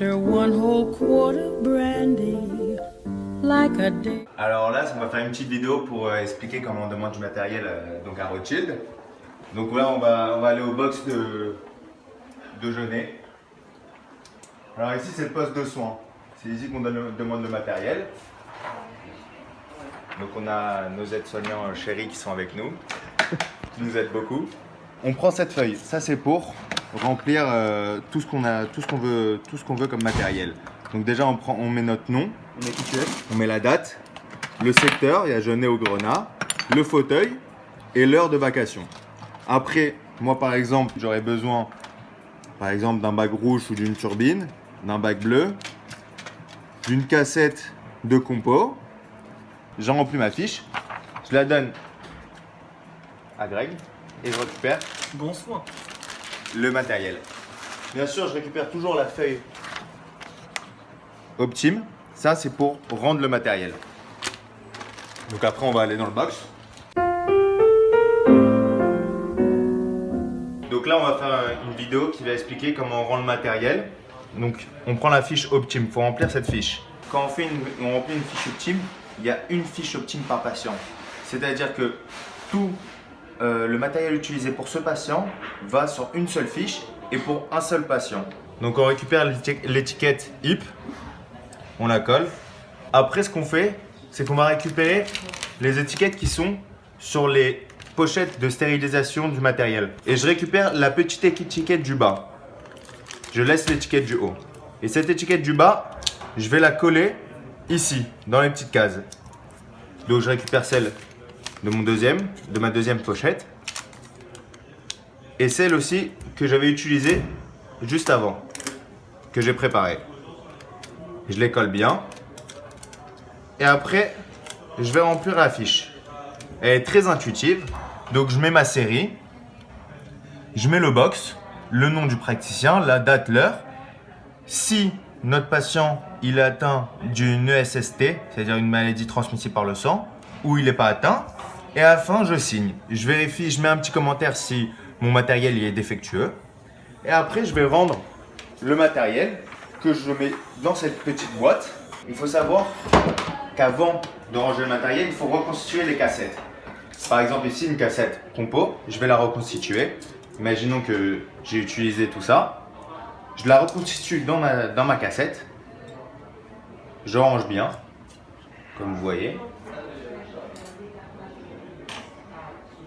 After one whole quart of brandy, like a day. Alors là, on va faire une petite vidéo pour expliquer comment on demande du matériel donc à Rothschild. Donc là, on va aller au box de Genet. Alors ici, c'est le poste de soins. C'est ici qu'on demande le matériel. Donc on a nos aides-soignants chéris qui sont avec nous, qui nous aident beaucoup. On prend cette feuille. Ça, c'est pour remplir tout ce qu'on veut comme matériel. Donc déjà, on met notre nom, on met la date, le secteur, il y a Genet au Grenat, le fauteuil et l'heure de vacation. Après, moi par exemple, j'aurais besoin d'un bac rouge ou d'une turbine, d'un bac bleu, d'une cassette de compo. J'en remplis ma fiche, je la donne à Greg et je récupère Bon soin. le matériel. Bien sûr, je récupère toujours la feuille Optime. Ça, c'est pour rendre le matériel. Donc après, on va aller dans le box. Donc là, on va faire une vidéo qui va expliquer comment on rend le matériel. Donc, on prend la fiche Optime. Il faut remplir cette fiche. Quand on remplit une fiche Optime, il y a une fiche Optime par patient. C'est-à-dire que tout le matériel utilisé pour ce patient va sur une seule fiche et pour un seul patient. Donc, on récupère l'étiquette HIP, on la colle. Après, ce qu'on fait, c'est qu'on va récupérer les étiquettes qui sont sur les pochettes de stérilisation du matériel. Et je récupère la petite étiquette du bas. Je laisse l'étiquette du haut. Et cette étiquette du bas, je vais la coller ici, dans les petites cases. Donc je récupère celle de ma deuxième pochette. Et celle aussi que j'avais utilisée juste avant, que j'ai préparée. Je les colle bien. Et après, je vais remplir la fiche. Elle est très intuitive. Donc je mets ma série. Je mets le box, le nom du praticien, la date, l'heure. Si notre patient il est atteint d'une ESST, c'est-à-dire une maladie transmissible par le sang, ou il n'est pas atteint, et à la fin je signe. Je vérifie, je mets un petit commentaire si mon matériel il est défectueux. Et après je vais rendre le matériel que je mets dans cette petite boîte. Il faut savoir qu'avant de ranger le matériel, il faut reconstituer les cassettes. Par exemple ici une cassette compo, je vais la reconstituer. Imaginons que j'ai utilisé tout ça. Je la reconstitue dans ma cassette. Je range bien, comme vous voyez.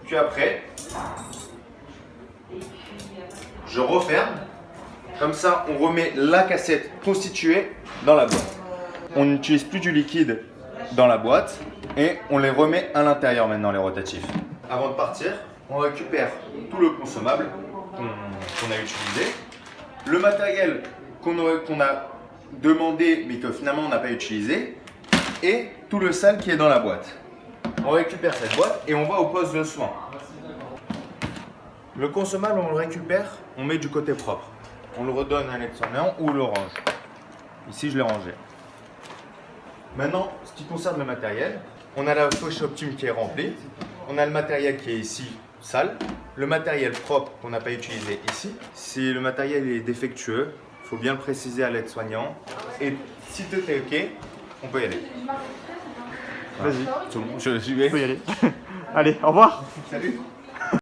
Puis après, je referme. Comme ça, on remet la cassette constituée dans la boîte. On n'utilise plus du liquide dans la boîte et on les remet à l'intérieur maintenant, les rotatifs. Avant de partir, on récupère tout le consommable qu'on a utilisé, le matériel qu'on a demandé mais que finalement on n'a pas utilisé et tout le sale qui est dans la boîte. On récupère cette boîte et on va au poste de soin. Le consommable, on le récupère, on met du côté propre. On le redonne à l'aide-soignant ou on le range. Ici, je l'ai rangé. Maintenant, ce qui concerne le matériel, on a la fiche Optime qui est remplie. On a le matériel qui est ici, sale. Le matériel propre qu'on n'a pas utilisé ici. Si le matériel est défectueux, il faut bien le préciser à l'aide-soignant. Et si tout est OK, on peut y aller. Vas-y. C'est bon, je vais. On peut y aller. Allez, au revoir. Salut.